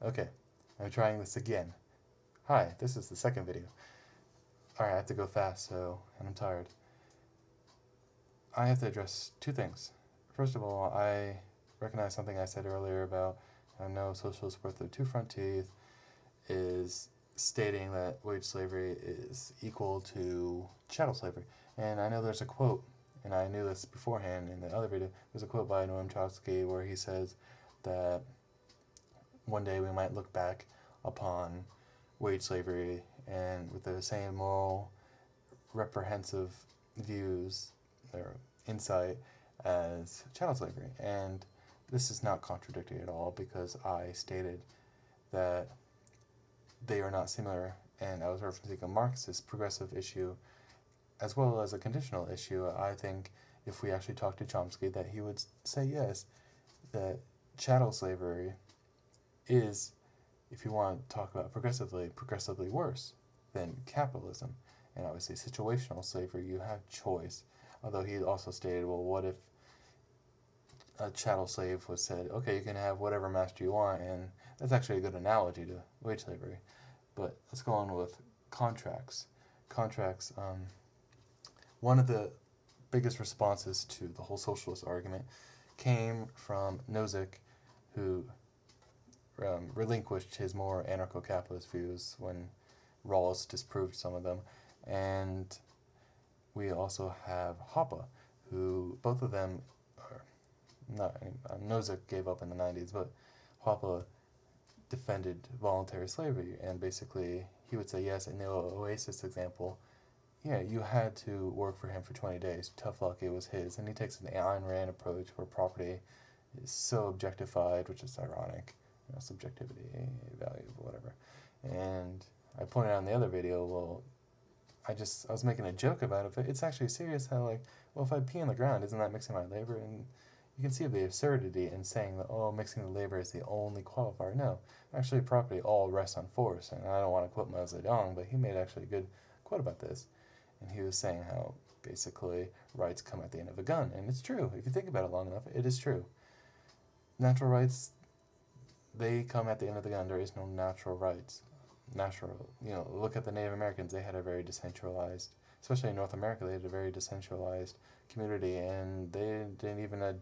Okay, I'm trying this again. Hi, this is the second video. Alright, I have to go fast, and I'm tired. I have to address two things. First of all, I recognize something I said earlier about how no socialist worth their two front teeth is stating that wage slavery is equal to chattel slavery. And I know there's a quote, and I knew this beforehand in the other video, there's a quote by Noam Chomsky where he says that one day we might look back upon wage slavery and with the same moral reprehensive views or insight as chattel slavery. And this is not contradictory at all because I stated that they are not similar, and I was referencing a Marxist progressive issue as well as a conditional issue. I think if we actually talked to Chomsky that he would say yes, that chattel slavery is, if you want to talk about progressively worse than capitalism. And obviously situational slavery, you have choice. Although he also stated, well, what if a chattel slave was said, okay, you can have whatever master you want, and that's actually a good analogy to wage slavery. But let's go on with contracts. Contracts, one of the biggest responses to the whole socialist argument came from Nozick, who relinquished his more anarcho-capitalist views when Rawls disproved some of them. And we also have Hoppe, who both of them are not. Nozick gave up in the 90s, but Hoppe defended voluntary slavery, and basically he would say yes. In the Oasis example, yeah, you had to work for him for 20 days. Tough luck, it was his. And he takes an Ayn Rand approach where property is so objectified, which is ironic. Subjectivity, value, whatever. And I pointed out in the other video, well, I was making a joke about it, but it's actually serious how, like, well, if I pee on the ground, isn't that mixing my labor? And you can see the absurdity in saying that, oh, mixing the labor is the only qualifier. No, actually, property all rests on force. And I don't want to quote Mao Zedong, but he made actually a good quote about this. And he was saying how basically rights come at the end of a gun. And it's true. If you think about it long enough, it is true. Natural rights, they come at the end of the gun. There is no natural rights. Look at the Native Americans. They had a very decentralized, especially in North America, they had a very decentralized community, and they didn't even have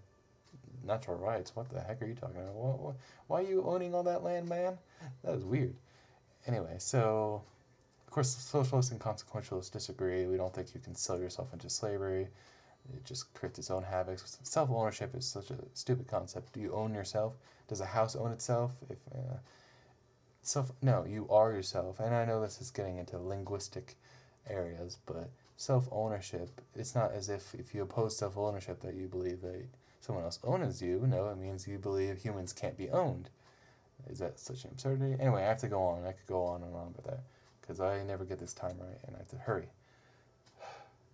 natural rights. What the heck are you talking about? Why are you owning all that land, man? That is weird. Anyway, so of course, socialists and consequentialists disagree. We don't think you can sell yourself into slavery. It just creates its own havocs. Self-ownership is such a stupid concept. Do you own yourself? Does a house own itself? No, you are yourself. And I know this is getting into linguistic areas, but self-ownership, it's not as if you oppose self-ownership that you believe that someone else owns you. No, it means you believe humans can't be owned. Is that such an absurdity? Anyway, I have to go on. I could go on and on about that because I never get this time right and I have to hurry.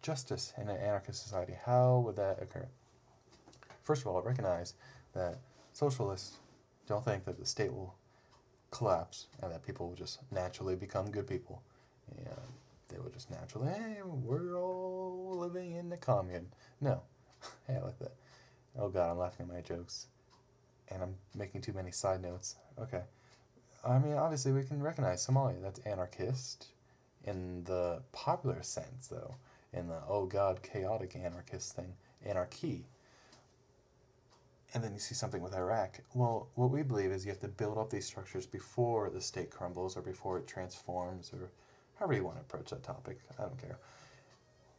Justice in an anarchist society, how would that occur? First of all, recognize that socialists don't think that the state will collapse and that people will just naturally become good people. And they will just naturally, hey, we're all living in the commune. No. Hey, I like that. Oh god, I'm laughing at my jokes. And I'm making too many side notes. Okay. I mean, obviously we can recognize Somalia. That's anarchist in the popular sense, though. In the, oh god, chaotic anarchist thing. Anarchy. And then you see something with Iraq. Well, what we believe is you have to build up these structures before the state crumbles or before it transforms or however you want to approach that topic. I don't care.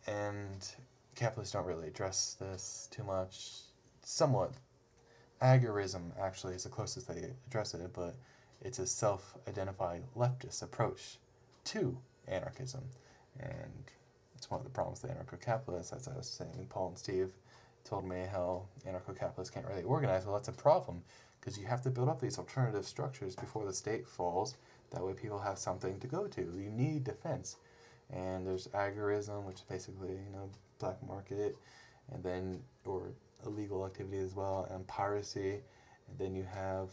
And capitalists don't really address this too much. Somewhat. Agorism, actually, is the closest they address it, but it's a self-identified leftist approach to anarchism. And it's one of the problems with anarcho-capitalists, as I was saying. Paul and Steve told me how anarcho-capitalists can't really organize. Well, that's a problem, because you have to build up these alternative structures before the state falls. That way people have something to go to. You need defense. And there's agorism, which is basically, black market, and then, or illegal activity as well, and piracy. And then you have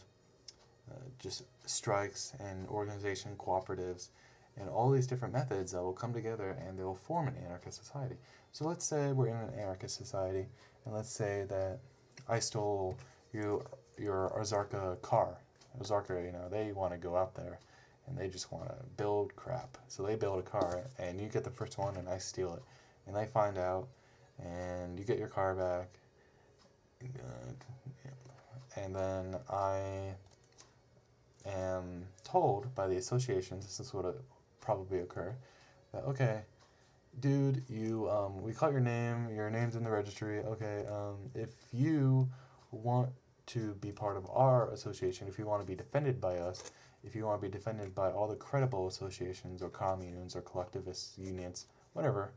just strikes and organization cooperatives and all these different methods that will come together and they will form an anarchist society. So let's say we're in an anarchist society, and let's say that I stole your Ozarka car, Ozarka, they want to go out there and they just want to build crap. So they build a car, and you get the first one, and I steal it. And they find out, and you get your car back. And then I am told by the associations, this is what would probably occur, that, okay, dude, we caught your name's in the registry, okay, if you want to be part of our association, if you want to be defended by us, if you want to be defended by all the credible associations or communes or collectivist unions, whatever,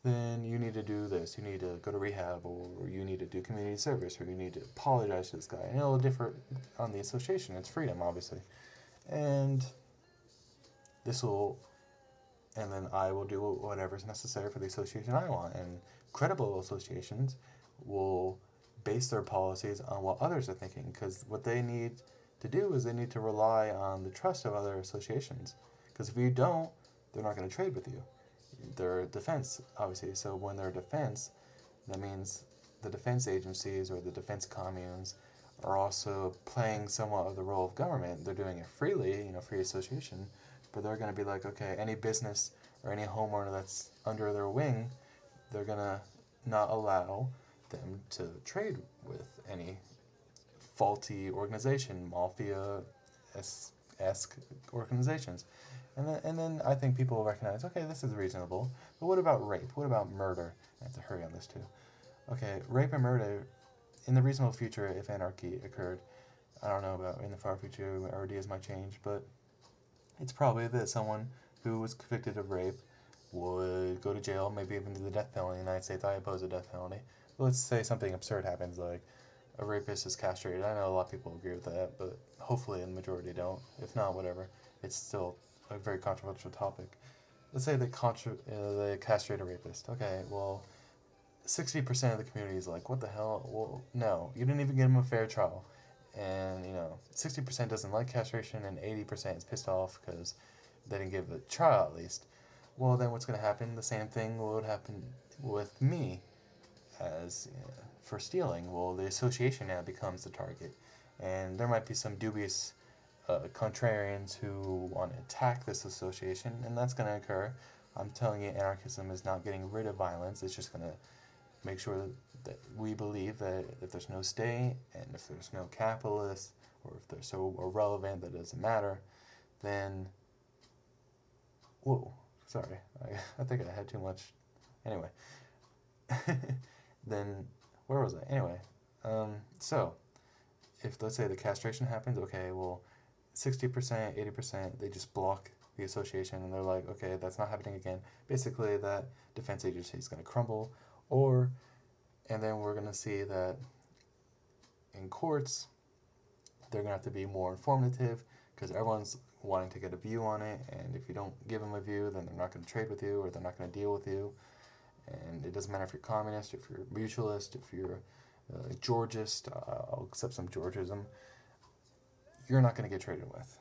then you need to do this. You need to go to rehab, or you need to do community service, or you need to apologize to this guy. And it'll differ on the association. It's freedom, obviously. And and then I will do whatever's necessary for the association I want. And credible associations will base their policies on what others are thinking, because what they need to do is they need to rely on the trust of other associations. Because if you don't, they're not going to trade with you. They're defense, obviously. So when they're defense, that means the defense agencies or the defense communes are also playing somewhat of the role of government. They're doing it freely, free association, but they're going to be like, okay, any business or any homeowner that's under their wing, they're going to not allow them to trade with any faulty organization, mafia-esque organizations. And then I think people will recognize, okay, this is reasonable. But what about rape? What about murder? I have to hurry on this too. Okay, rape and murder, in the reasonable future, if anarchy occurred, I don't know about in the far future, our ideas might change, but it's probably that someone who was convicted of rape would go to jail, maybe even do the death penalty in the United States. I oppose the death penalty. But let's say something absurd happens, like a rapist is castrated. I know a lot of people agree with that, but hopefully the majority don't. If not, whatever. It's still a very controversial topic. Let's say they castrate a rapist. Okay, well, 60% of the community is like, what the hell? Well, no, you didn't even give him a fair trial. And, 60% doesn't like castration, and 80% is pissed off because they didn't give a trial at least. Well, then what's going to happen? The same thing would happen with me as for stealing. Well, the association now becomes the target. And there might be some dubious contrarians who want to attack this association, and that's going to occur. I'm telling you, anarchism is not getting rid of violence. It's just going to make sure that we believe that if there's no state, and if there's no capitalists, or if they're so irrelevant that it doesn't matter, then... Whoa, sorry. I think I had too much. Anyway. Then, where was I? Anyway, so, if, let's say, the castration happens, okay, well, 60%, 80%, they just block the association, and they're like, okay, that's not happening again. Basically, that defense agency is going to crumble, and then we're going to see that in courts, they're going to have to be more informative, because everyone's wanting to get a view on it, and if you don't give them a view, then they're not going to trade with you, or they're not going to deal with you. And it doesn't matter if you're communist, if you're mutualist, if you're Georgist, I'll accept some Georgism, you're not going to get traded with.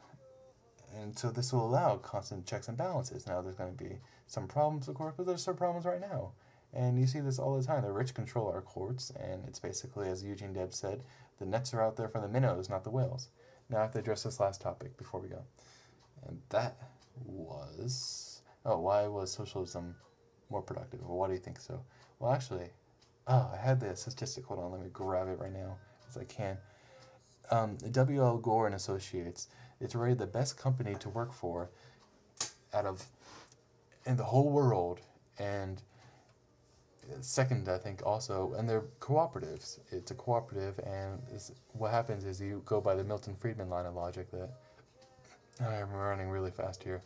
And so this will allow constant checks and balances. Now there's going to be some problems, of course, but there's some problems right now. And you see this all the time. The rich control our courts, and it's basically, as Eugene Debs said, the nets are out there for the minnows, not the whales. Now I have to address this last topic before we go. And that was... why was socialism more productive? Or why do you think so? Well, actually, I had the statistic. Hold on, let me grab it right now, as I can. W.L. Gore and Associates, it's rated the best company to work for in the whole world, and second, I think, also, and they're cooperatives. It's a cooperative, and what happens is you go by the Milton Friedman line of logic that, I'm running really fast here,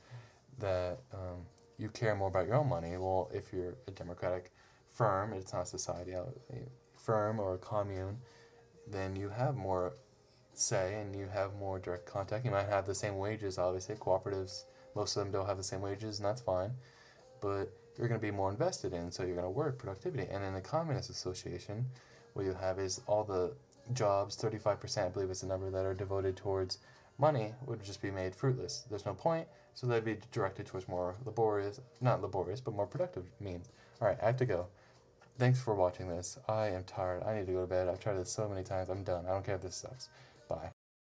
that you care more about your own money. Well, if you're a democratic firm, it's not a society, a firm or a commune, then you have more say and you have more direct contact. You might have the same wages, obviously. Cooperatives, most of them don't have the same wages, and that's fine. But you're going to be more invested in, so you're going to work productivity. And in the Communist Association, what you have is all the jobs, 35%, I believe is the number, that are devoted towards money would just be made fruitless. There's no point, so they'd be directed towards more not laborious, but more productive means. Alright, I have to go. Thanks for watching this. I am tired. I need to go to bed. I've tried this so many times. I'm done. I don't care if this sucks.